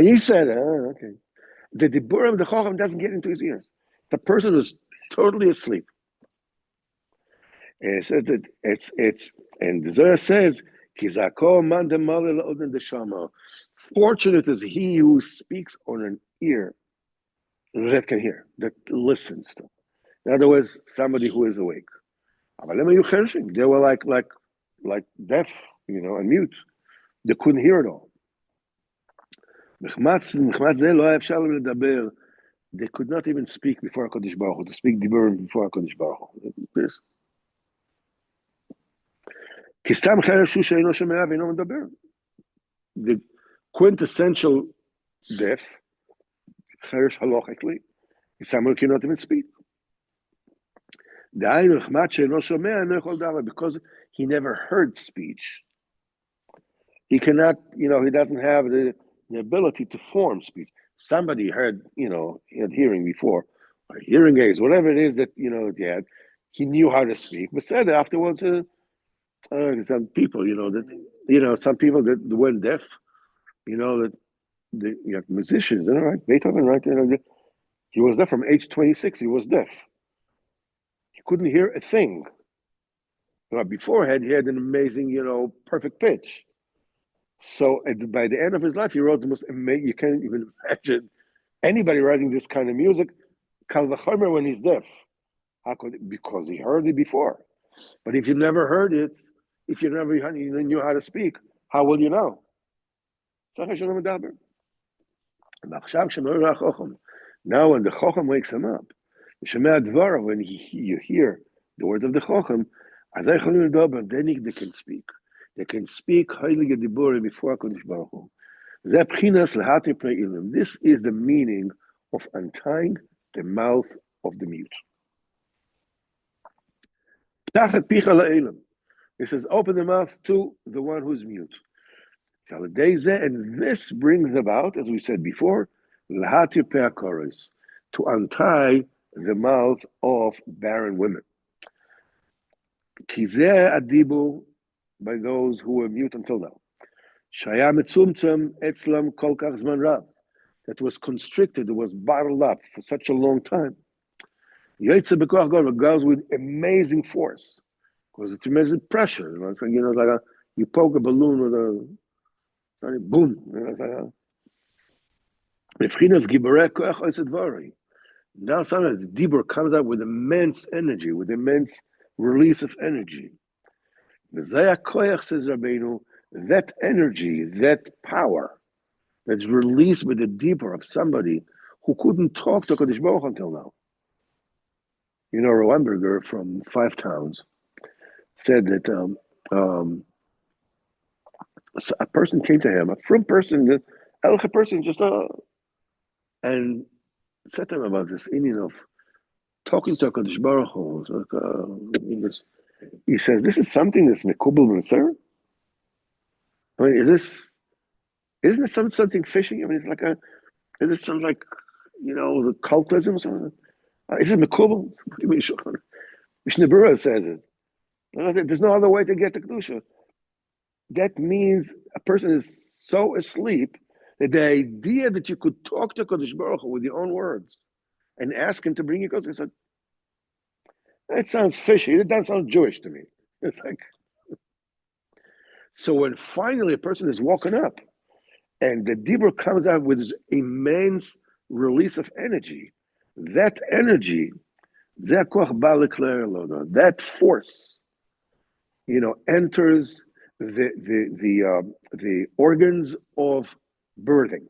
he said, okay. The dibur of the chacham doesn't get into his ears. The person who's totally asleep. And it says that it's and the Zohar says, fortunate is he who speaks on an ear that can hear, that listens to. In other words, somebody who is awake. They were like deaf, and mute. They couldn't hear it all. They could not even speak before HaKadosh Baruch Hu, to speak Dibur before HaKadosh Baruch Hu. This. The quintessential deaf, Cheresh halachically, is someone who cannot even speak. Because he never heard speech. He cannot, he doesn't have the ability to form speech. Somebody heard, he had hearing before, or hearing aids, whatever it is that, he had. He knew how to speak, but said that afterwards, some people, some people that went deaf, that the musicians, right? Beethoven, right? He was deaf from age 26. He was deaf. He couldn't hear a thing. Beforehand, he had an amazing, perfect pitch. So by the end of his life, he wrote the most amazing. You can't even imagine anybody writing this kind of music. Kal v'chomer when he's deaf. Because he heard it before. But if you never heard it, if you never knew how to speak, how will you know? Now when the Chacham wakes him up, when you hear the word of the Chacham, then they can speak. They can speak heilige diburim before HaKadosh Baruch Hu. This is the meaning of untying the mouth of the mute. It says, open the mouth to the one who's mute. And this brings about, as we said before, to untie the mouth of barren women. By those who were mute until now. That was constricted, it was bottled up for such a long time. It goes with amazing force, because it's amazing pressure. It's like, you poke a balloon with a boom. Now suddenly the Dibur comes out with immense energy, with immense release of energy. Says Rabbeinu, that energy, that power that's released with the Dibur of somebody who couldn't talk to Kodesh Baruch until now. Rowenberger from Five Towns said that a person came to him, a frum person, a elche person, and said to him about this Indian of talking to Kodesh Baruch Hu. He says, this is something that's mekubal b'Sar. I mean, isn't it something fishy? I mean, is it something like, the cultism or something? Is it mekubal? Mishnah Berurah says it. There's no other way to get to Kedusha. That means a person is so asleep that the idea that you could talk to Kodesh Baruch Hu with your own words and ask him to bring you Kedusha, he said, that sounds fishy. It doesn't sound Jewish to me. It's like, so when finally a person is woken up and the Dibur comes out with this immense release of energy, that energy, that force, enters the organs of birthing.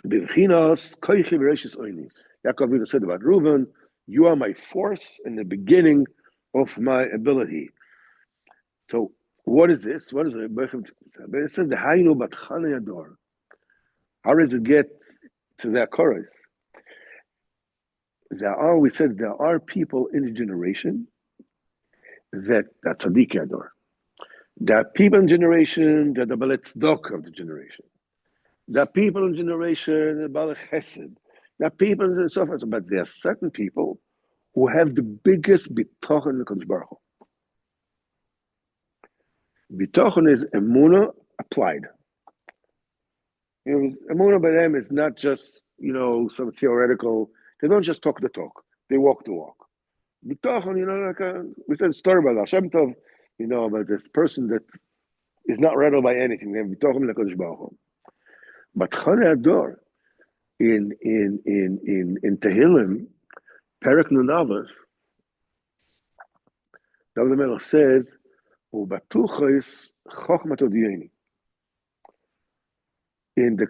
Yaakov said about Reuven, you are my force in the beginning of my ability. So what is this? What is it? It says the Hainu Batchana Yador. How does it get to that chorus? We said there are people in the generation that's Tzaddik Yador. There are people in generation that are Balet Tzedakah of the generation. There are people in generation that are Balet Chesed. There are people and so forth. But there are certain people who have the biggest bitochen in the Kodesh Baruch Hu. Bitochen is emunah applied. Emunah by them is not just some theoretical. They don't just talk the talk; they walk the walk. Bitochen, we said a story about Hashem Tov, about this person that is not rattled by anything. They have bitochen in the Kodesh Baruch Hu. But Chana Ador in Tehillim, Perek Nun Aleph, David Melech says, "Ubatuchos chochmat odiyeni." In the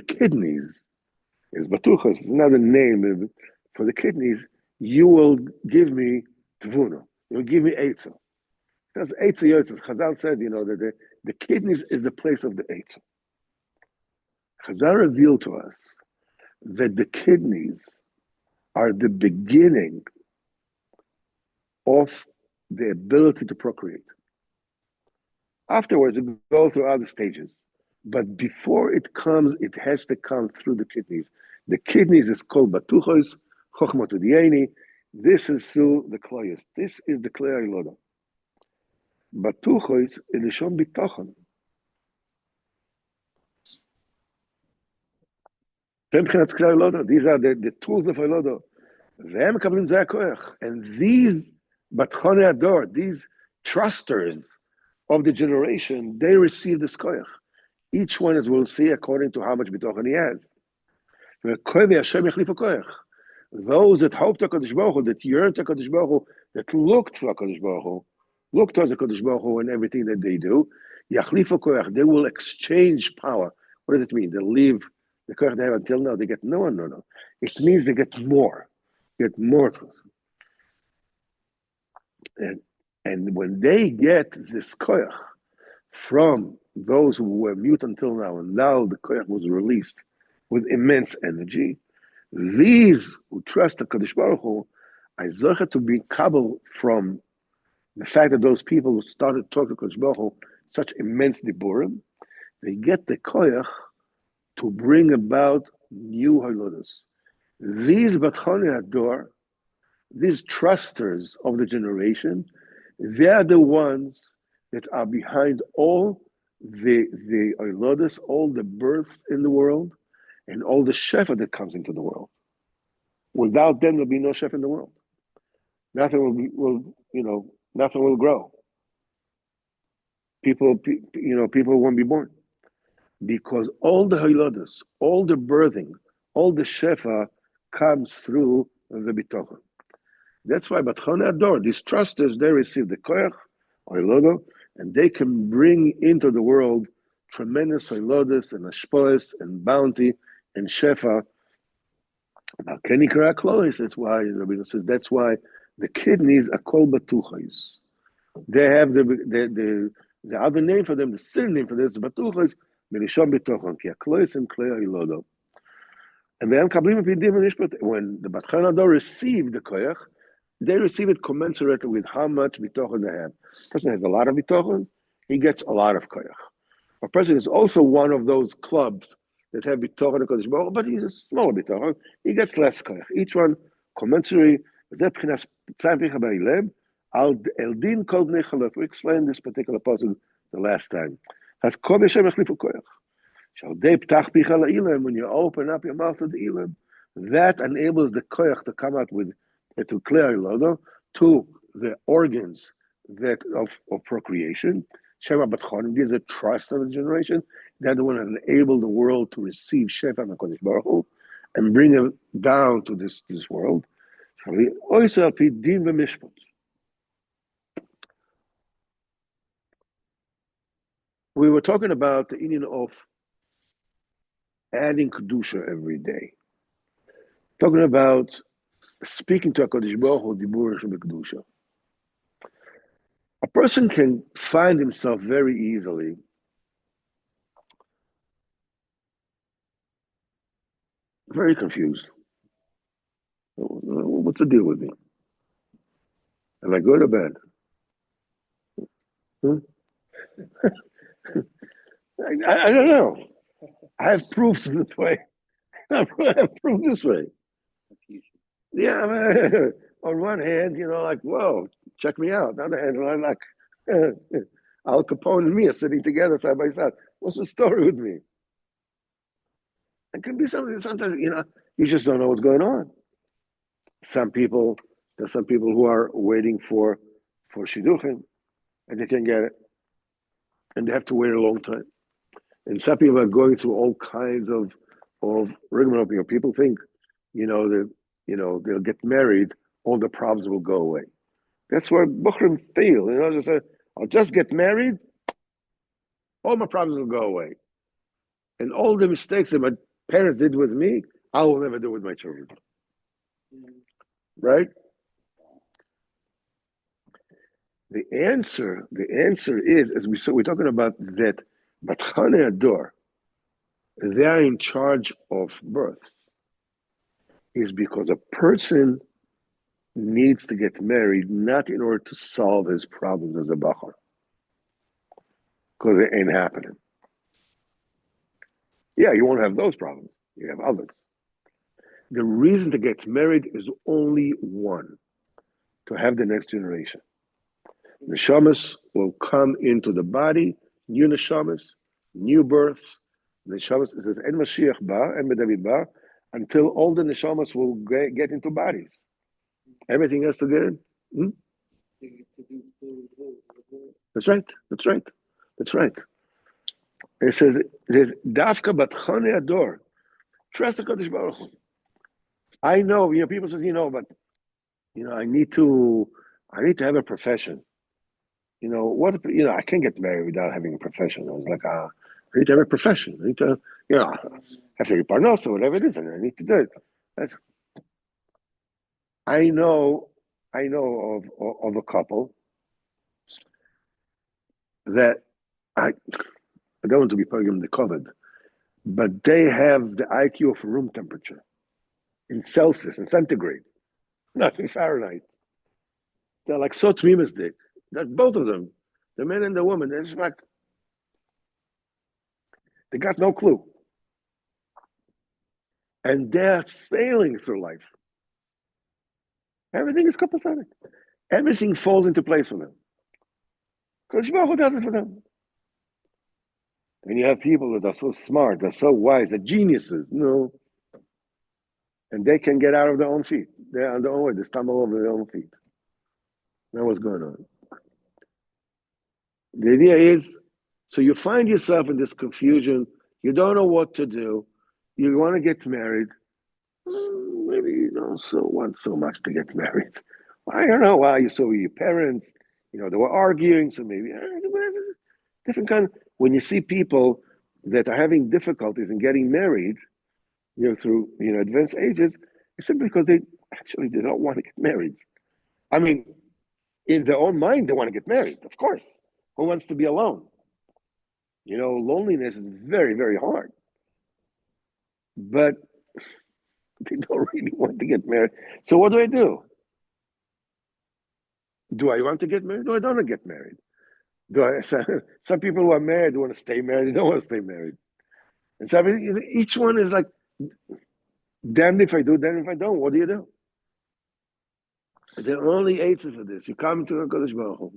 kidneys, is batuchos is another name for the kidneys. You will give me tvuna. You will give me eitzah. Because eitzah yotzes. Chazal said, that the kidneys is the place of the eitzah. Chazal revealed to us that the kidneys are the beginning of the ability to procreate. Afterwards, it goes through other stages. But before it comes, it has to come through the kidneys. The kidneys is called batuchos, chochmat udiyeni. This is through the kloyos. This is the klei iloda. Batuchos is lishon bitochen. These are the tools of iloda. And these batchane ador, these trusters of the generation, they receive this koyach. Each one, as we'll see, according to how much bitochen he has. Those that hope to HaKadosh Baruch Hu, that yearn to HaKadosh Baruch Hu, that look to HaKadosh Baruch Hu, look towards HaKadosh Baruch Hu in everything that they do, yachlifu koyach, they will exchange power. What does it mean? They leave the koyach they have until now. They get no. It means they get more. Get more. And when they get this koyach from those who were mute until now, and now the koyach was released with immense energy, these who trust the Kadosh Baruch Hu are zocher to be kabel from the fact that those people who started talking to Kadosh Baruch Hu such immense diburim, they get the koyach to bring about new halodas. These batchane ador, these trusters of the generation, they are the ones that are behind all the halodas, all the births in the world, and all the shefa that comes into the world. Without them, there'll be no shefa in the world. Nothing will grow. People won't be born because all the haladas, all the birthing, all the shefa comes through the bitochen. That's why Batchane Ador, these trusters, they receive the koyach or halada, and they can bring into the world tremendous haladas and ashpoes and bounty and shefa. Now, kenikra klois. That's why Rabbi says that's why the kidneys are called batuchos. They have the other name for them, the synonym for this batuchos, melishon bitochon ki klois and klei ilodo. And then when the Batchane Ador receive the koyach, they receive it commensurate with how much bitochon they have. A person has a lot of bitochon, he gets a lot of koyach. A person is also one of those clubs that have bitochon and Kodesh Baruch Hu, but he's a smaller bitochon, he gets less koyach. Each one commensurate. We explained this particular puzzle the last time. When you open up your mouth to the ilam, that enables the koyach to come out with to clear ilodo to the organs that of procreation. Shema Batchonim, these are trust of the generation. They're the one that enable the world to receive Shefa and Kodesh Baruch Hu and bring it down to this world. We were talking about the union of adding kedusha every day. Talking about speaking to HaKadosh Baruch Hu, Dibur Shebekdusha. A person can find himself very easily very confused. What's the deal with me? Am I good or bad? I don't know. I have proofs this way. I have proof this way. Yeah, I mean, on one hand, like, whoa, check me out. On the other hand, I'm like, Al Capone and me are sitting together side by side. What's the story with me? It can be something. Sometimes, you just don't know what's going on. There's some people who are waiting for shidduchim, and they can't get it, and they have to wait a long time. And some people are going through all kinds of rigmarole. People think, they'll get married, all the problems will go away. That's where Bukhrim feel. They say, I'll just get married, all my problems will go away. And all the mistakes that my parents did with me, I will never do with my children. Right? The answer is, as we saw, we're talking about that Batchane Ador, they are in charge of birth, is because a person needs to get married not in order to solve his problems as a Bachar, because it ain't happening. Yeah, you won't have those problems. You have others. The reason to get married is only one, to have the next generation. Neshamas will come into the body, new neshamas, new births. Neshamas, it says, En Mashiach ba, En David ba, until all the neshamas will get into bodies. Everything has to get in. That's right. It says, Dafka Batchane Ador. Trust the Kodesh Baruch Hu. I know, people say, but, I need to have a profession. What if, I can't get married without having a profession. I was like, I need to have a profession. I need to, have to be parnos or whatever it is, and I need to do it. I know of a couple that I don't want to be part of the COVID, but they have the IQ of room temperature in Celsius, in centigrade, not in Fahrenheit. They're like so tmimistic that both of them, the man and the woman, they're just like, they got no clue. And they're sailing through life. Everything is copacetic. Everything falls into place for them. Because Baruch does it for them. And you have people that are so smart, they're so wise, they're geniuses, and they can get out of their own feet. They're on their own way, they stumble over their own feet. Now what's going on? The idea is, so you find yourself in this confusion, you don't know what to do, you want to get married, maybe you don't want so much to get married. I don't know why you saw your parents, they were arguing, so maybe different kind of, when you see people that are having difficulties in getting married, through advanced ages, it's simply because they don't want to get married. I mean, in their own mind, they want to get married, of course. Who wants to be alone? Loneliness is very, very hard. But they don't really want to get married. So what do? Do I want to get married? No, I don't want to get married. Some people who are married want to stay married. They don't want to stay married. And so each one is like, damned if I do, damned if I don't. What do you do? There are only answers for this. You come to HaKadosh Baruch Hu,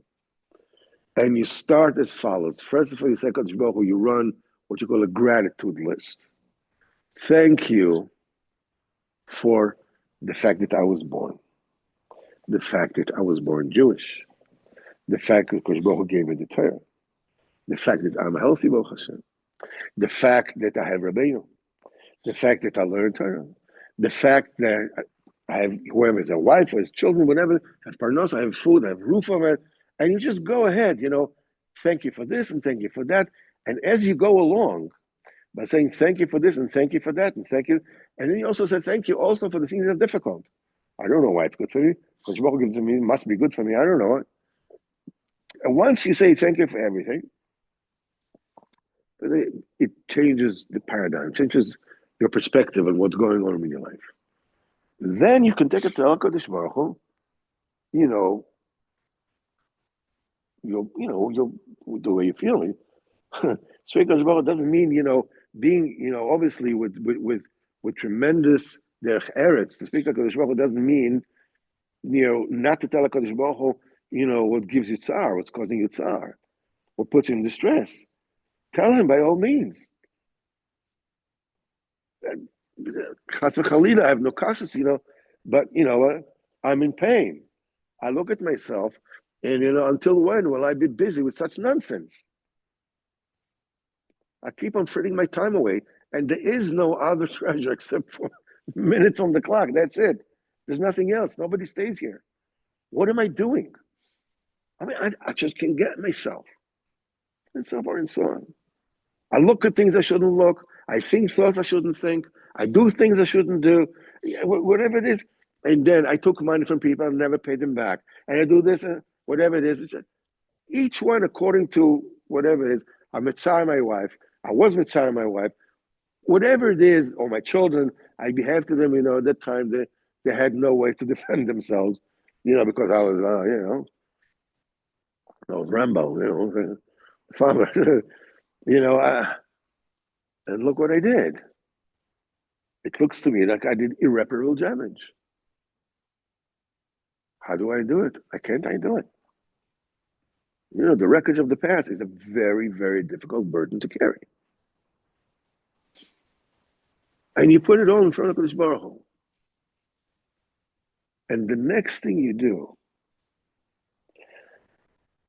and you start as follows. First of all, you say HaKadosh Baruch Hu, you run what you call a gratitude list. Thank you for the fact that I was born. The fact that I was born Jewish. The fact that HaKadosh Baruch Hu gave me the Torah. The fact that I'm healthy, Baruch Hashem. The fact that I have Rabbeinu. The fact that I learned Torah. The fact that I have, whoever is a wife or his children, whatever, have parnos, I have food, I have roof over it. And you just go ahead, thank you for this and thank you for that. And as you go along, by saying thank you for this and thank you for that and thank you, and then you also said thank you also for the things that are difficult. I don't know why it's good for me. Because Baruch gives it to me, it must be good for me. I don't know. And once you say thank you for everything, it changes the paradigm, changes your perspective on what's going on in your life. Then you can take it to HaKadosh Baruch Hu, you'll the way you're feeling. Speaking HaKadosh Baruch Hu doesn't mean, being, obviously with tremendous derech eretz. To speak to HaKadosh Baruch Hu doesn't mean, not to tell HaKadosh Baruch Hu, what gives you tsar, what's causing you tsar, what puts you in distress. Tell him by all means. Chas v'chalila, I have no cautious, but I'm in pain. I look at myself, and until when will I be busy with such nonsense? I keep on fritting my time away, and there is no other treasure except for minutes on the clock. That's it. There's nothing else. Nobody stays here. What am I doing? I mean, I just can't get myself, and so forth and so on. I look at things I shouldn't look. I think thoughts I shouldn't think. I do things I shouldn't do. Whatever it is. And then I took money from people and never paid them back. And I do this, whatever it is. Each one according to whatever it is. I'm mitzvah my wife. I was mitzvah my wife. Whatever it is, or my children, I behaved to them, at that time they had no way to defend themselves, because I was, I was Rambo, father. And look what I did. It looks to me like I did irreparable damage. How do I do it? Can't I do it? The wreckage of the past is a very, very difficult burden to carry. And you put it all in front of Kodesh Baruch Hu. And the next thing you do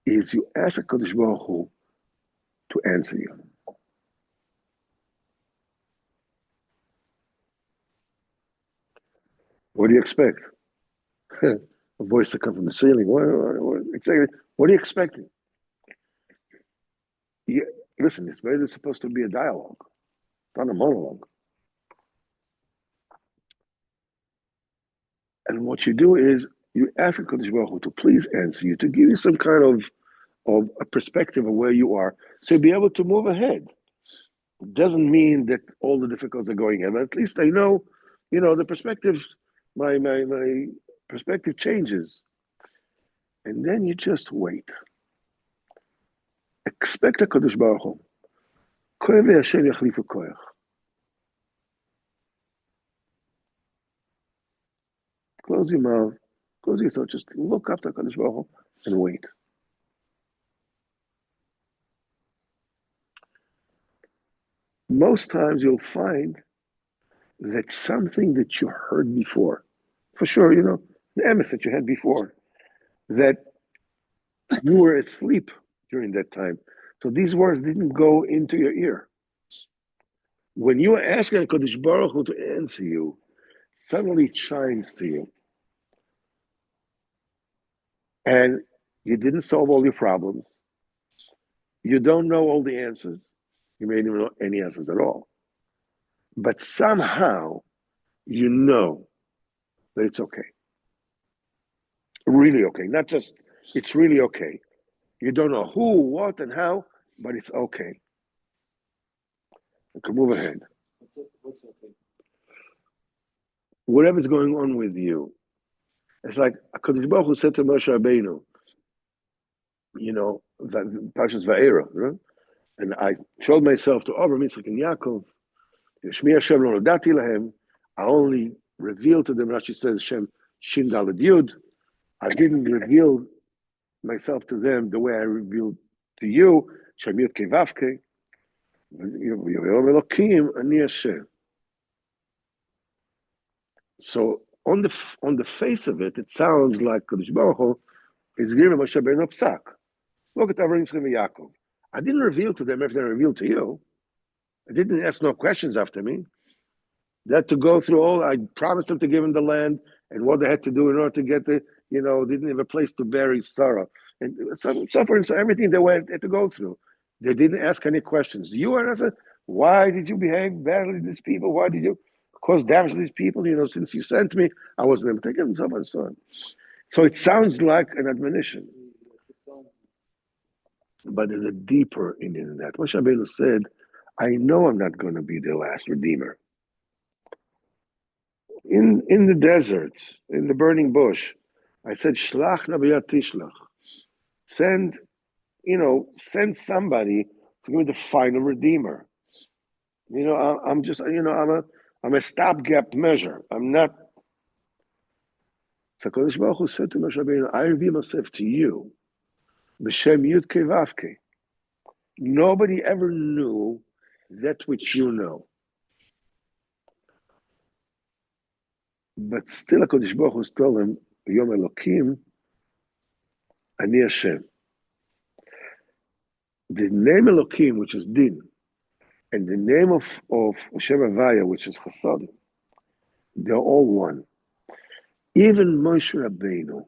is you ask Kodesh Baruch Hu to answer you. What do you expect? A voice to come from the ceiling. What are you expecting? Listen, it's supposed to be a dialogue, not a monologue. And what you do is you ask HaKadosh Baruch Hu to please answer you, to give you some kind of a perspective of where you are, so you'll be able to move ahead. It doesn't mean that all the difficulties are going in, but at least I know, the perspective, my perspective changes. And then you just wait. Expect HaKadosh Baruch Hu. Koyev Hashem yachlifu koyach. Close your mouth, close your thought, just look up to HaKadosh Baruch Hu and wait. Most times you'll find that something that you heard before, for sure, the emes that you had before, that you were asleep during that time. So these words didn't go into your ear. When you are asking HaKadosh Baruch Hu to answer you, suddenly it shines to you. And you didn't solve all your problems. You don't know all the answers. You may not know any answers at all. But somehow you know that it's okay. Really okay. Not just, it's really okay. You don't know who, what, and how, but it's okay. You can move ahead. What's okay? Whatever's going on with you. It's like HaKadosh Baruch Hu said to Moshe Rabbeinu, that Parshas Va'era, and I showed myself to Abraham, Yitzchak, and Yaakov. Shmi Hashem lo nodati lahem. I only revealed to them, Rashi says, Shem Shin Daled Yud. I didn't reveal myself to them the way I revealed to you. Shem Yud Kei Vav Kei. Yom Elokim Ani Hashem. So on the face of it, it sounds like Kodesh Baruch Hu is giving Moshe Rabbeinu psak. Look at Avraham, Yitzchak, and Yaakov. I didn't reveal to them everything I revealed to you. I didn't ask no questions after me. They had to go through I promised them to give them the land and what they had to do in order to get didn't have a place to bury Sarah. And so forth, so everything they had to go through. They didn't ask any questions. You asked, why did you behave badly to these people? Why did you? cause damage to these people. Since you sent me, I wasn't able to take him, so on and so on. So it sounds like an admonition, but there's a deeper meaning in that. Moshe Rabbeinu said, I know I'm not going to be the last redeemer. In the desert, in the burning bush, I said, Shlach nabiyat tishlach. Send somebody to be the final redeemer. I'm just, I'm a stopgap measure. I'm not. So Kodesh Baruch Hu said to Moshe Rabbeinu, I reveal myself to you, b'shem Yudke Vavke. Nobody ever knew that which you know. But still, HaKadosh Baruch Hu told him, Yom Elokim, Ani Hashem. The name Elokim, which is Din, and the name of Hashem Havaya, which is Chassadim, they're all one. Even Moshe Rabbeinu,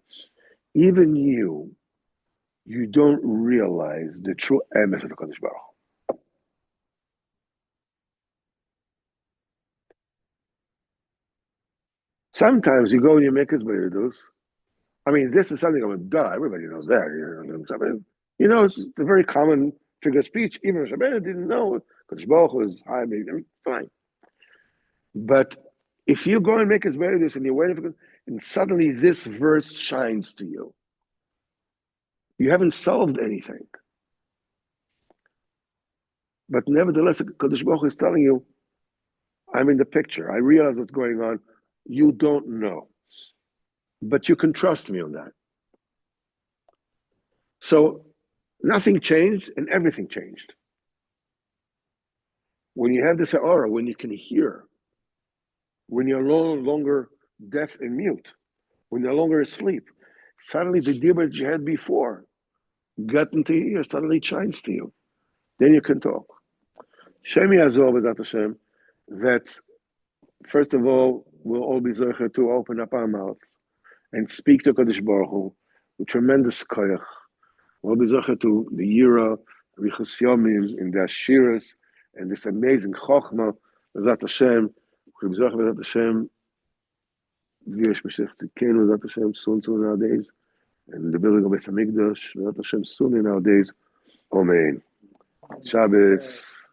even you don't realize the true emes of HaKadosh Baruch Hu. Sometimes you go and you make his Beredus. I mean, this is something I'm duh. Everybody knows that. It's a very common figure of speech. Even Moshe Rabbeinu didn't know HaKadosh Baruch Hu is high, fine. But if you go and make his Beredus and you're waiting for, and suddenly this verse shines to you, you haven't solved anything. But nevertheless, Kadosh Baruch Hu is telling you, I'm in the picture. I realize what's going on. You don't know. But you can trust me on that. So nothing changed and everything changed. When you have this aura, when you can hear, when you're no longer deaf and mute, when you're no longer asleep, suddenly the deal that you had before got into your ear, suddenly it shines to you. Then you can talk. Shemi Azor, B'ezrat Hashem, that first of all, we'll all be zocher to open up our mouths and speak to Kadosh Baruch Hu with tremendous koyach. We'll be zocher to the Yira, Richus Yomim, in the Ashiras, and this amazing Chochmah, B'ezrat Hashem. We'll be zocher, B'ezrat Hashem, V'yesh Mashiach Tzidkenu, B'ezrat Hashem, soon nowadays, and the building of Beis Hamikdash, B'ezrat Hashem, soon nowadays. Amen. Shabbos.